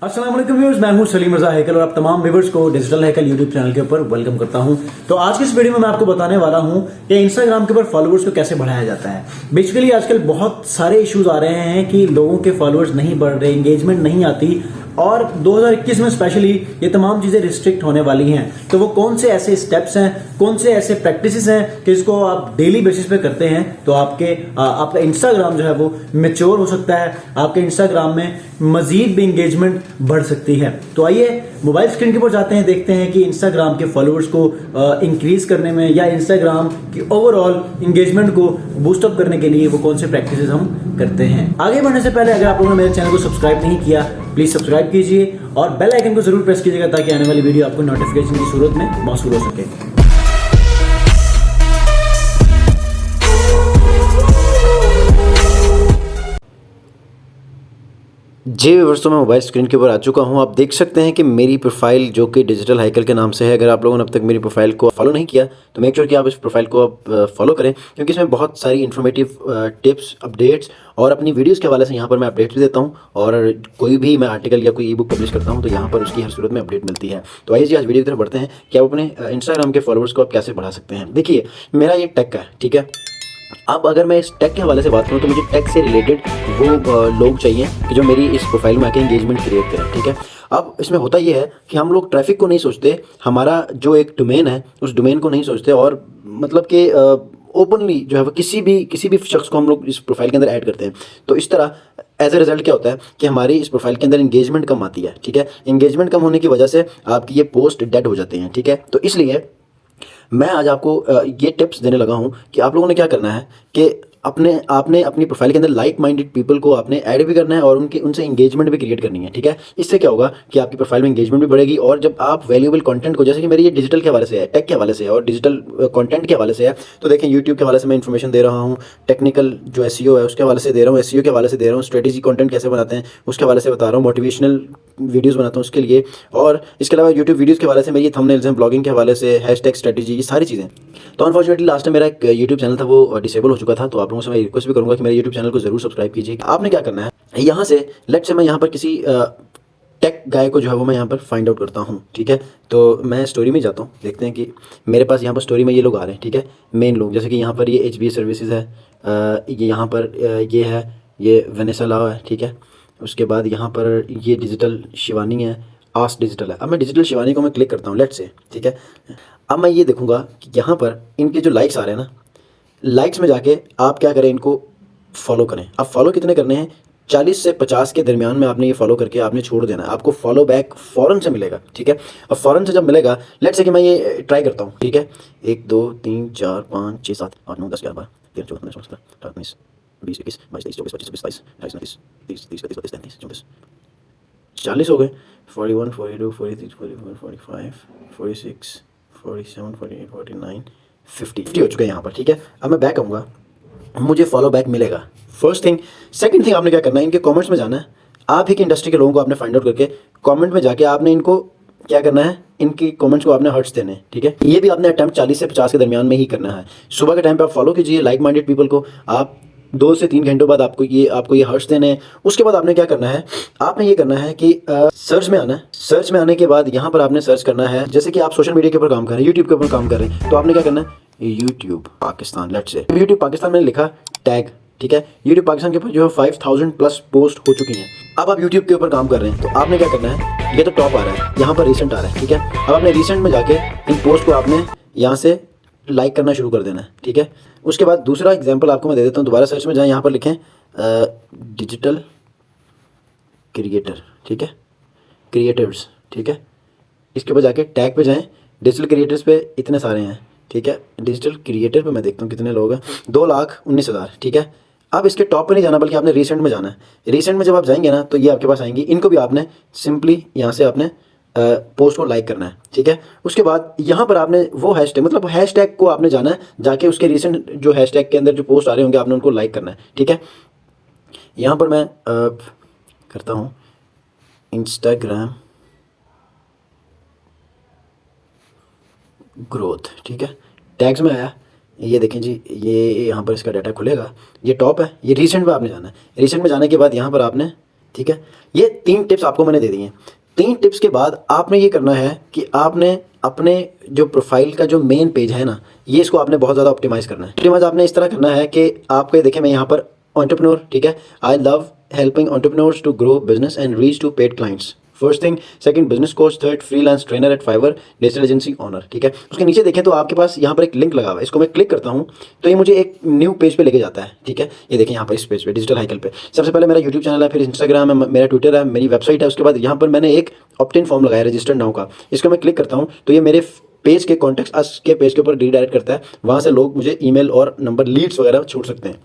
अस्सलाम वालेकुम व्यूअर्स, मैं हूं सलीम रजा हैकल और आप तमाम व्यूअर्स को डिजिटल हैकल यूट्यूब चैनल के ऊपर वेलकम करता हूं। तो आज की इस वीडियो में मैं आपको बताने वाला हूं कि इंस्टाग्राम के ऊपर फॉलोअर्स को कैसे बढ़ाया जाता है। बेसिकली आजकल बहुत सारे इश्यूज आ रहे हैं कि लोगों के फॉलोअर्स नहीं बढ़ रहे, एंगेजमेंट नहीं आती और 2021 में स्पेशली ये तमाम चीजें रिस्ट्रिक्ट होने वाली हैं। तो वो कौन से ऐसे स्टेप्स हैं, कौन से ऐसे प्रैक्टिसेस हैं कि इसको आप डेली बेसिस पे करते हैं तो आपका इंस्टाग्राम जो है वो मैच्योर हो सकता है, आपके इंस्टाग्राम में मजीद भी इंगेजमेंट बढ़ सकती है। तो आइए मोबाइल स्क्रीन के ऊपर जाते हैं, देखते हैं कि इंस्टाग्राम के फॉलोअर्स को इंक्रीज करने में या इंस्टाग्राम की ओवरऑल इंगेजमेंट को बूस्ट अप करने के लिए वो कौन से प्रैक्टिसेस हम करते हैं। आगे बढ़ने से पहले अगर आप लोगों ने मेरे चैनल को सब्सक्राइब नहीं किया, प्लीज सब्सक्राइब कीजिए और बेल आइकन को जरूर प्रेस कीजिएगा ताकि आने वाली वीडियो आपको नोटिफिकेशन की सूरत में मौसूल हो सके। जी व्यूअर्स, तो मैं मोबाइल स्क्रीन के ऊपर आ चुका हूं। आप देख सकते हैं कि मेरी प्रोफाइल जो कि डिजिटल हैकल के नाम से है। अगर आप लोगों ने अब तक मेरी प्रोफाइल को फॉलो नहीं किया तो मेक श्योर कि आप इस प्रोफाइल को आप फॉलो करें, क्योंकि इसमें बहुत सारी इन्फॉर्मेटिव टिप्स, अपडेट्स और अपनी वीडियोस के हवाले से यहाँ पर मैं अपडेट्स भी देता हूँ। और कोई भी मैं आर्टिकल या कोई ई बुक पब्लिश करता हूँ तो यहाँ पर उसकी हर सूरत में अपडेट मिलती है। तो आइए जी आज वीडियो की तरफ बढ़ते हैं कि आप अपने इंस्टाग्राम के फॉलोअर्स को आप कैसे बढ़ा सकते हैं। देखिए, मेरा ये टेक है, ठीक है। अब अगर मैं इस टैग के हवाले से बात करूँ तो मुझे टैग से रिलेटेड वो लोग चाहिए कि जो मेरी इस प्रोफाइल में आके एंगेजमेंट क्रिएट करें, ठीक है। अब इसमें होता ये है कि हम लोग ट्रैफिक को नहीं सोचते, हमारा जो एक डोमेन है उस डोमेन को नहीं सोचते और मतलब कि ओपनली जो है वो किसी भी शख्स को हम लोग इस प्रोफाइल के अंदर ऐड करते हैं। तो इस तरह एज ए रिजल्ट क्या होता है कि हमारी इस प्रोफाइल के अंदर इंगेजमेंट कम आती है, ठीक है। इंगेजमेंट कम होने की वजह से आपकी ये पोस्ट डेड हो जाते हैं, ठीक है। तो इसलिए मैं आज आपको ये टिप्स देने लगा हूँ कि आप लोगों ने क्या करना है कि आपने अपनी प्रोफाइल के अंदर लाइक माइंडेड पीपल को आपने ऐड भी करना है और उनसे इंगेजमेंट भी क्रिएट करनी है, ठीक है। इससे क्या होगा कि आपकी प्रोफाइल में इंगेजमेंट भी बढ़ेगी और जब आप वैल्यूएबल कंटेंट को, जैसे कि मेरी ये डिजिटल के हवाले से है, टेक के हवाले से है और डिजिटल कंटेंट के हवाले से है, तो देखें यूट्यूब के हवाले से मैं इन्फॉर्मेशन दे रहा हूँ, टेक्निकल जो एसईओ है उसके हवाले से दे रहा हूँ, एसईओ के हवाले से दे रहा हूँ, स्ट्रेटेजी कंटेंट कैसे बनाते हैं उसके हवाले से बता रहा हूँ, मोटिवेशनल वीडियोस बनाता हूँ उसके लिए। और इसके अलावा यूट्यूब वीडियोस के हवाले से मेरी थंबनेल्स हैं, ब्लॉगिंग के हवाले से, हैशटैग स्ट्रेटेजी, ये सारी चीज़ें। तो अनफॉर्चुनेटली लास्ट टाइम मेरा एक यूट्यूब चैनल था वो डिसेबल हो चुका था, तो आप लोगों से मैं रिक्वेस्ट भी करूँगा कि मेरे यूट्यूब चैनल को जरूर सब्सक्राइब कीजिए। आपने क्या करना है, यहाँ से लेट्स से मैं यहाँ पर किसी टेक गाय को जो है वो मैं यहाँ पर फाइंड आउट करता हूँ, ठीक है। तो मैं स्टोरी में जाता हूँ, देखते हैं कि मेरे पास यहाँ पर स्टोरी में ये लोग आ रहे हैं, ठीक है। मेन लोग, जैसे कि यहाँ पर ये HBA सर्विसेज है, ये यहाँ पर ये है, ये वेनेसा लाओ है, ठीक है। उसके बाद यहाँ पर ये डिजिटल शिवानी है, आस डिजिटल है। अब मैं डिजिटल शिवानी को मैं क्लिक करता हूँ लेट्स से, ठीक है। अब मैं ये देखूँगा कि यहाँ पर इनके जो लाइक्स आ रहे हैं ना, लाइक्स में जाके आप क्या करें, इनको फॉलो करें। अब फॉलो कितने करने हैं, 40 से 50 के दरमियान में आपने ये फॉलो करके आपने छोड़ देना है, आपको फॉलो बैक फ़ौरन से मिलेगा, ठीक है। और फ़ौरन से जब मिलेगा, लेट्स से कि मैं ये ट्राई करता हूँ, ठीक है। 1 2 3 4 5 6 7 8 9 10 11 12 13 14 15 16 17 18 19 20 21 22 23 24 25 26 27 28 29 30 31 32 33 34 40 हो गए, 41 42 43 44 45 46 47 48 49 50 हो चुके हैं यहाँ पर, ठीक है। अब मैं बैक आऊँगा, मुझे फॉलो बैक मिलेगा, फर्स्ट थिंग। सेकंड थिंग आपने क्या करना है, इनके कमेंट्स में जाना है। आप ही की इंडस्ट्री के लोगों को आपने फाइंड आउट करके कमेंट में जाके आपने इनको क्या करना है, इनकी कमेंट्स को आपने हर्ट्स देने हैं, ठीक है। ये भी आपने अटेम्प्ट 40 से 50 के दरमियान में ही करना है। सुबह के टाइम पे आप फॉलो कीजिए लाइक माइंडेड पीपल को, आप 2 से 3 घंटों बाद आपको ये हर्ट्स देने हैं। उसके बाद आपने क्या करना है, आपने ये करना है कि सर्च में आना है। सर्च में आने के बाद यहाँ पर आपने सर्च करना है, जैसे कि आप सोशल मीडिया के ऊपर काम कर रहे हैं, यूट्यूब के ऊपर काम कर रहे हैं, तो आपने क्या करना है, YouTube Pakistan, let's say YouTube Pakistan मैंने लिखा टैग, ठीक है। यूट्यूब पाकिस्तान के ऊपर जो है 5000 प्लस पोस्ट हो चुकी हैं। अब आप यूट्यूब के ऊपर काम कर रहे हैं तो आपने क्या करना है, ये तो टॉप आ रहा है, यहाँ पर रिसेंट आ रहा है, ठीक है। अब आपने रिसेंट में जाके इन पोस्ट को आपने यहाँ से लाइक करना शुरू कर देना है, ठीक है। उसके बाद दूसरा एग्जांपल आपको मैं दे देता हूँ, दोबारा सर्च में जाएँ, यहाँ पर लिखें डिजिटल क्रिएटर, ठीक है, क्रिएटर्स, ठीक है। इसके बाद जाके टैग पे जाएँ, डिजिटल क्रिएटर्स पे इतने सारे हैं, ठीक है। डिजिटल क्रिएटर पे मैं देखता हूँ कितने लोग हैं, 2,19,000, ठीक है। अब इसके टॉप पे नहीं जाना बल्कि आपने रिसेंट में जाना है। रिसेंट में जब आप जाएंगे ना तो ये आपके पास आएंगी, इनको भी आपने सिंपली यहाँ से आपने पोस्ट को लाइक करना है, ठीक है। उसके बाद यहाँ पर आपने वो हैशटैग, मतलब हैशटैग को आपने जाना है, जाके उसके रिसेंट जो हैशटैग के अंदर जो पोस्ट आ रहे होंगे आपने उनको लाइक करना है, ठीक है। यहाँ पर मैं करता हूँ इंस्टाग्राम ग्रोथ, ठीक है। टैग्स में आया, ये देखें जी, ये यहाँ पर इसका डाटा खुलेगा, ये टॉप है, ये रिसेंट में आपने जाना है। रिसेंट में जाने के बाद यहाँ पर आपने ठीक है, ये 3 टिप्स आपको मैंने दे दी हैं। 3 टिप्स के बाद आपने ये करना है कि आपने अपने जो प्रोफाइल का जो मेन पेज है ना, ये इसको आपने बहुत ज़्यादा ऑप्टिमाइज़ करना है। ऑप्टिमाइज़ आपने इस तरह करना है कि आपको ये देखें, मैं यहाँ पर एंटरप्रेन्योर, ठीक है, I love helping entrepreneurs to grow business and reach to paid clients, first thing, second business coach, third freelance trainer at Fiverr, digital agency owner, ठीक है। उसके नीचे देखें तो आपके पास यहाँ पर एक लिंक लगा हुआ है, इसको मैं क्लिक करता हूँ तो ये मुझे एक न्यू पेज पे लेके जाता है, ठीक है। ये देखें यहाँ पर इस पेज पे, डिजिटल हाइकल पे सबसे पहले मेरा यूट्यूब चैनल है, फिर इंस्टाग्राम है, मेरा ट्विटर है, मेरी वेबसाइट है, उसके बाद यहाँ पर मैंने एक ऑप्ट-इन फॉर्म लगाया रजिस्टर्ड नाउ का, इसको मैं क्लिक करता हूँ तो ये मेरे पेज के कॉन्टेक्ट अस के पेज के ऊपर रीडायरेक्ट करता है, वहाँ से लोग मुझे ईमेल और नंबर लीड्स वगैरह छोड़ सकते हैं।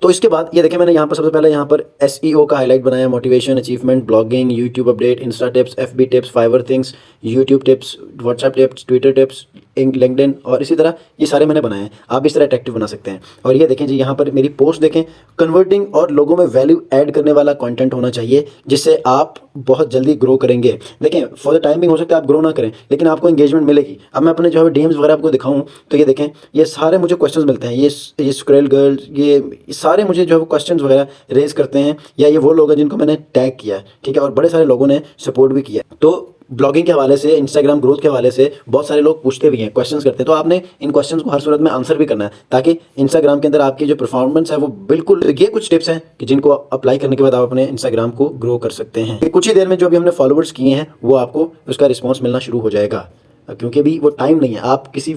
तो इसके बाद ये देखें, मैंने यहाँ पर सबसे पहले यहाँ पर SEO का हाईलाइट बनाया, motivation, achievement, blogging, YouTube update, Insta tips, FB tips, Fiverr things, YouTube tips, WhatsApp tips, Twitter tips, LinkedIn, और इसी तरह ये सारे मैंने बनाए हैं। आप इस तरह अट्रैक्टिव बना सकते हैं। और ये देखें जी, यहाँ पर मेरी पोस्ट देखें, कन्वर्टिंग और लोगों में वैल्यू ऐड करने वाला कंटेंट होना चाहिए, जिससे आप बहुत जल्दी ग्रो करेंगे। देखें, फॉर द टाइमिंग हो सकता है आप ग्रो ना करें, लेकिन आपको एंगेजमेंट मिलेगी। अब मैं अपने जो है DMs वगैरह आपको दिखाऊं तो ये देखें, ये सारे मुझे क्वेश्चंस मिलते हैं, ये स्क्रेल गर्ल्स, ये सारे मुझे जो है क्वेश्चंस वगैरह रेज करते हैं, या ये वो लोग हैं जिनको मैंने टैग किया है, ठीक है, और बड़े सारे लोगों ने सपोर्ट भी किया। तो ब्लॉगिंग के हवाले से, इंस्टाग्राम ग्रोथ के हवाले से बहुत सारे लोग पूछते भी हैं, क्वेश्चंस करते हैं, तो आपने इन क्वेश्चंस को हर सूरत में आंसर भी करना है, ताकि इंस्टाग्राम के अंदर आपकी जो परफॉर्मेंस है वो बिल्कुल। ये कुछ टिप्स हैं कि जिनको अप्लाई करने के बाद आप अपने इंस्टाग्राम को ग्रो कर सकते हैं। कुछ ही देर में जो भी हमने फॉलोअर्स किए हैं वो आपको उसका रिस्पॉन्स मिलना शुरू हो जाएगा, क्योंकि अभी वो टाइम नहीं है। आप किसी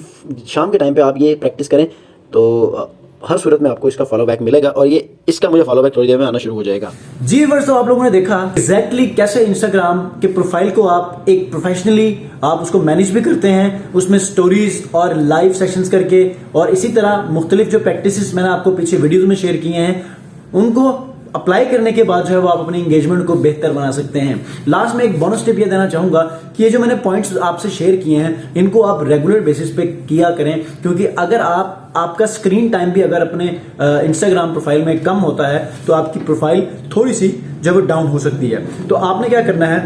शाम के टाइम पर आप ये प्रैक्टिस करें तो हर सूरत में आपको इसका फॉलो बैक मिलेगा, और ये इसका मुझे फॉलो बैक थोड़ी देर में आना शुरू हो जाएगा। जी वर्ष, तो आप लोगों ने देखा एग्जैक्टली कैसे इंस्टाग्राम के प्रोफाइल को आप एक प्रोफेशनली आप उसको मैनेज भी करते हैं, उसमें स्टोरीज और लाइव सेशंस करके, और इसी तरह मुख्तलिफ जो प्रैक्टिसेस मैंने आपको पीछे वीडियोज में शेयर किए हैं, उनको अप्लाई करने के बाद जो है वो आप अपनी एंगेजमेंट को बेहतर बना सकते हैं। लास्ट में एक बोनस टिप ये देना चाहूंगा कि ये जो मैंने पॉइंट्स आपसे शेयर किए हैं, इनको आप रेगुलर बेसिस पे किया करें, क्योंकि अगर आपका स्क्रीन टाइम भी अगर अपने इंस्टाग्राम प्रोफाइल में कम होता है तो आपकी प्रोफाइल थोड़ी सी जो वो डाउन हो सकती है। तो आपने क्या करना है,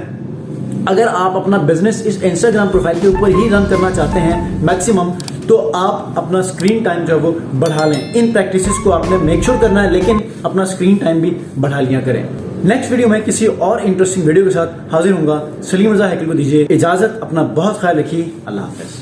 अगर आप अपना बिजनेस इस इंस्टाग्राम प्रोफाइल के ऊपर ही रन करना चाहते हैं मैक्सिमम, तो आप अपना स्क्रीन टाइम जो है वो बढ़ा लें। इन प्रैक्टिसेस को आपने मेक श्योर करना है, लेकिन अपना स्क्रीन टाइम भी बढ़ा लिया करें। नेक्स्ट वीडियो में किसी और इंटरेस्टिंग वीडियो के साथ हाजिर होऊंगा। सलीम रजा हैकल को दीजिए इजाजत, अपना बहुत ख्याल रखिए, अल्लाह हाफिज।